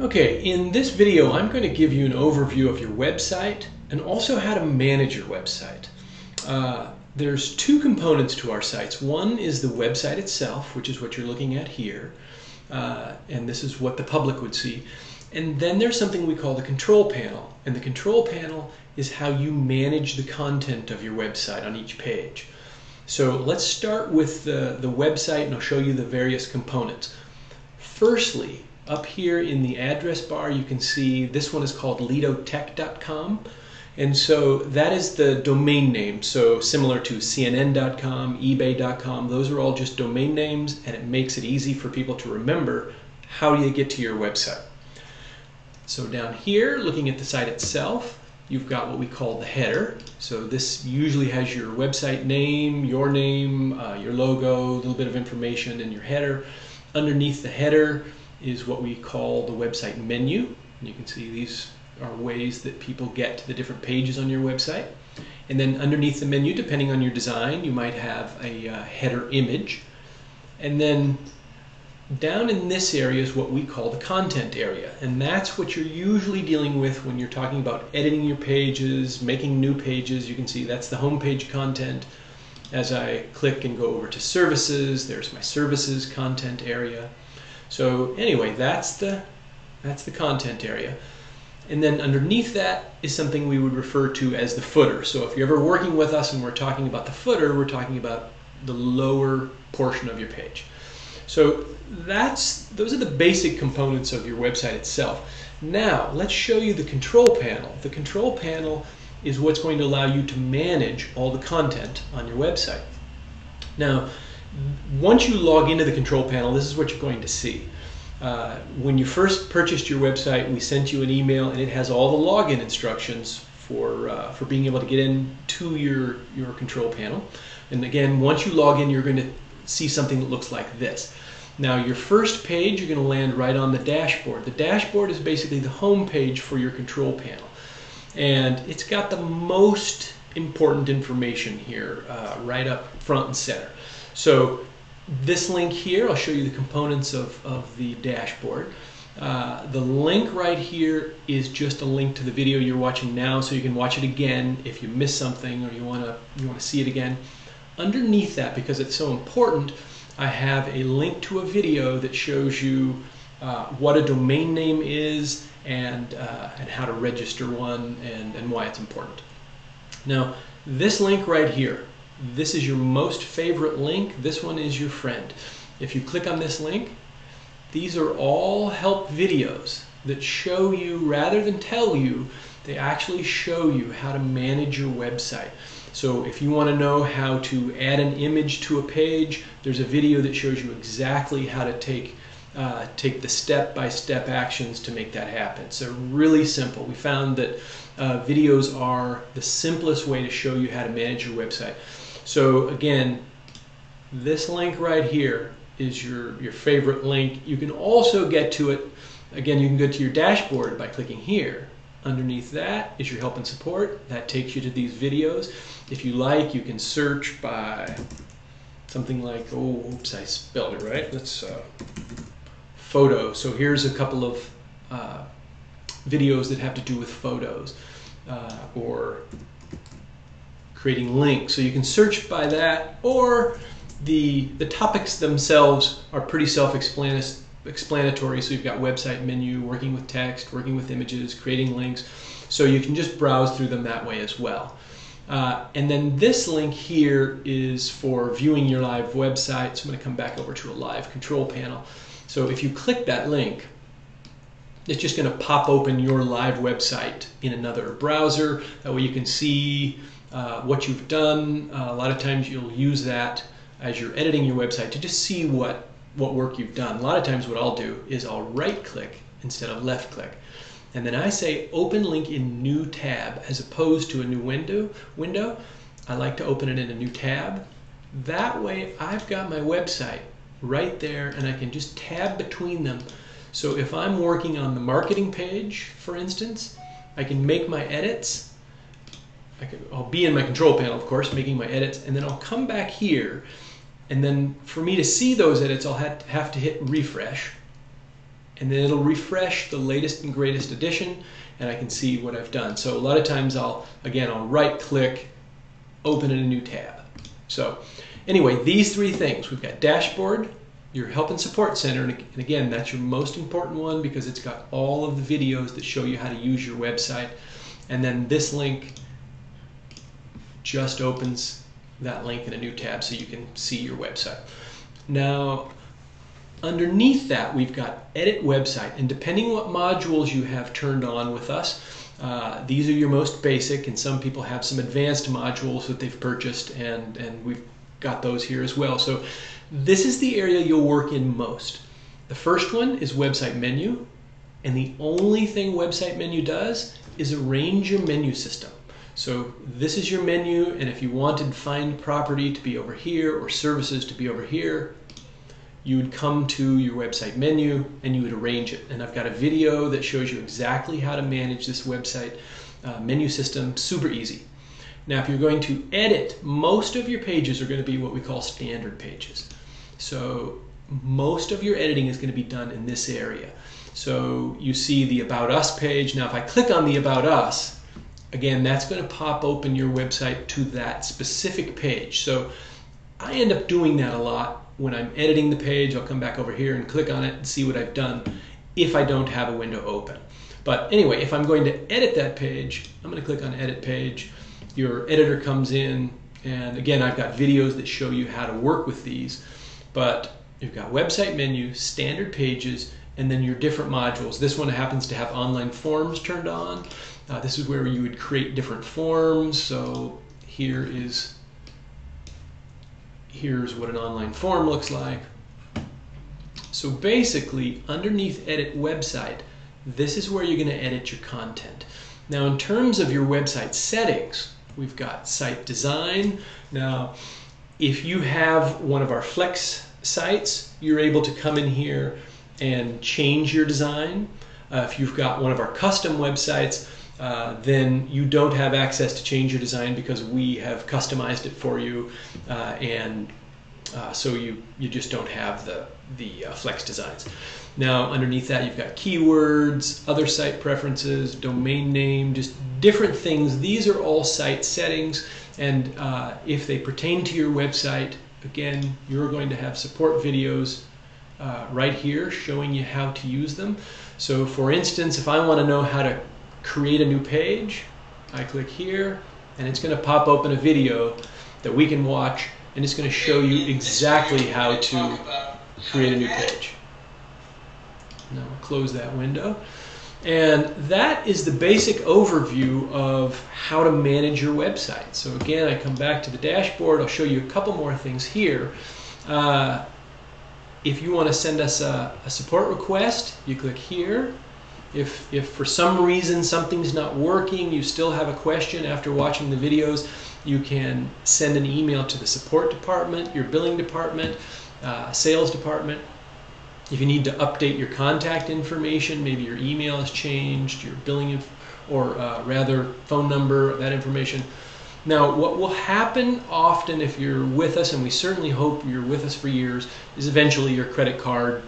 Okay, in this video I'm going to give you an overview of your website and also how to manage your website. There's two components to our sites. One is the website itself, which is what you're looking at here, and this is what the public would see. And then there's something we call the control panel, and the control panel is how you manage the content of your website on each page. So let's start with the website, and I'll show you the various components. Firstly, up here in the address bar you can see this one is called lidotech.com, and so that is the domain name, so similar to cnn.com, ebay.com. Those are all just domain names, and it makes it easy for people to remember how do you get to your website. So down here, looking at the site itself, you've got what we call the header. So this usually has your website name, your logo, a little bit of information in your header. Underneath the header is what we call the website menu. And you can see these are ways that people get to the different pages on your website. And then underneath the menu, depending on your design, you might have a header image. And then down in this area is what we call the content area. And that's what you're usually dealing with when you're talking about editing your pages, making new pages. You can see that's the home page content. As I click and go over to services, there's my services content area. So anyway, that's the content area. And then underneath that is something we would refer to as the footer. So if you're ever working with us and we're talking about the footer, we're talking about the lower portion of your page. So those are the basic components of your website itself. Now let's show you the control panel. The control panel is what's going to allow you to manage all the content on your website. Now, once you log into the control panel, this is what you're going to see. When you first purchased your website, we sent you an email, and it has all the login instructions for being able to get into your control panel. And again, once you log in, you're going to see something that looks like this. Now, your first page, you're going to land right on the dashboard. The dashboard is basically the home page for your control panel. And it's got the most important information here right up front and center. So this link here, I'll show you the components of the dashboard. The link right here is just a link to the video you're watching now, so you can watch it again if you missed something or you want to see it again. Underneath that, because it's so important, I have a link to a video that shows you what a domain name is and how to register one and why it's important. Now, this link right here, this is your most favorite link. This one is your friend. If you click on this link, these are all help videos that show you, rather than tell you, they actually show you how to manage your website. So if you want to know how to add an image to a page, there's a video that shows you exactly how to take the step-by-step actions to make that happen. So really simple. We found that videos are the simplest way to show you how to manage your website. So again, this link right here is your favorite link. You can also get to it, again, you can go to your dashboard by clicking here. Underneath that is your help and support. That takes you to these videos. If you like, you can search by something like, oh, oops, I spelled it right. Let's photo. So here's a couple of videos that have to do with photos or creating links. So you can search by that, or the topics themselves are pretty self-explanatory. So you've got website menu, working with text, working with images, creating links. So you can just browse through them that way as well. And then this link here is for viewing your live website. So I'm going to come back over to a live control panel. So if you click that link, it's just going to pop open your live website in another browser. That way you can see what you've done. A lot of times you'll use that as you're editing your website to just see what work you've done. A lot of times what I'll do is I'll right click instead of left click. And then I say open link in new tab as opposed to a new window. I like to open it in a new tab. That way I've got my website right there and I can just tab between them. So if I'm working on the marketing page, for instance, I can make my edits. I'll be in my control panel, of course, making my edits, and then I'll come back here, and then for me to see those edits, I'll have to hit refresh. and then it'll refresh the latest and greatest edition, and I can see what I've done. So a lot of times I'll right click, open in a new tab. So anyway, these three things, we've got dashboard, your help and support center, and again, that's your most important one because it's got all of the videos that show you how to use your website. And then this link just opens that link in a new tab so you can see your website. Now, underneath that, we've got edit website, and depending what modules you have turned on with us, these are your most basic, and some people have some advanced modules that they've purchased, and we've got those here as well. So this is the area you'll work in most. The first one is website menu, and the only thing website menu does is arrange your menu system. So this is your menu, and if you wanted find property to be over here or services to be over here, you would come to your website menu and you would arrange it. And I've got a video that shows you exactly how to manage this website menu system, super easy. Now, if you're going to edit, most of your pages are going to be what we call standard pages. So most of your editing is going to be done in this area. So you see the About Us page. Now, if I click on the About Us, again, that's going to pop open your website to that specific page. So I end up doing that a lot. When I'm editing the page, I'll come back over here and click on it and see what I've done if I don't have a window open. But anyway, if I'm going to edit that page, I'm going to click on Edit Page. Your editor comes in, and again, I've got videos that show you how to work with these. But you've got website menu, standard pages, and then your different modules. This one happens to have online forms turned on. This is where you would create different forms. So here's what an online form looks like. So basically, underneath Edit Website, this is where you're going to edit your content. Now, in terms of your website settings, we've got site design. Now, if you have one of our Flex sites, you're able to come in here and change your design. If you've got one of our custom websites, then you don't have access to change your design because we have customized it for you, so you just don't have the Flex designs. Now, underneath that, you've got keywords, other site preferences, domain name, just different things. These are all site settings, and if they pertain to your website, again, you're going to have support videos right here showing you how to use them. So for instance, if I want to know how to create a new page, I click here, and it's going to pop open a video that we can watch, and it's going to show you exactly how to create a new page. Now I'll close that window. And that is the basic overview of how to manage your website. So again, I come back to the dashboard. I'll show you a couple more things here. If you want to send us a support request, you click here. If for some reason something's not working, you still have a question after watching the videos, you can send an email to the support department, your billing department, sales department. If you need to update your contact information, maybe your email has changed, your billing, or rather phone number, that information. Now, what will happen often if you're with us, and we certainly hope you're with us for years, is eventually your credit card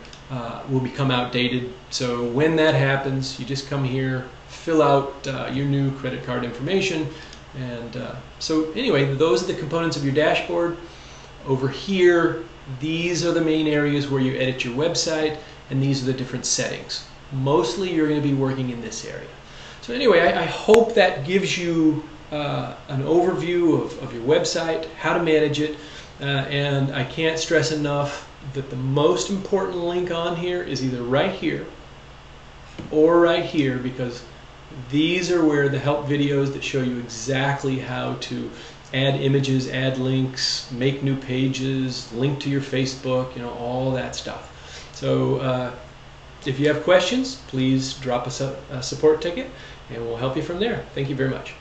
will become outdated. So when that happens, you just come here, fill out your new credit card information, and so anyway, those are the components of your dashboard. Over here, these are the main areas where you edit your website, and these are the different settings. Mostly you're going to be working in this area. So anyway, I hope that gives you an overview of your website, how to manage it, and I can't stress enough that the most important link on here is either right here or right here, because these are where the help videos that show you exactly how to add images, add links, make new pages, link to your Facebook, all that stuff. So if you have questions, please drop us a support ticket and we'll help you from there. Thank you very much.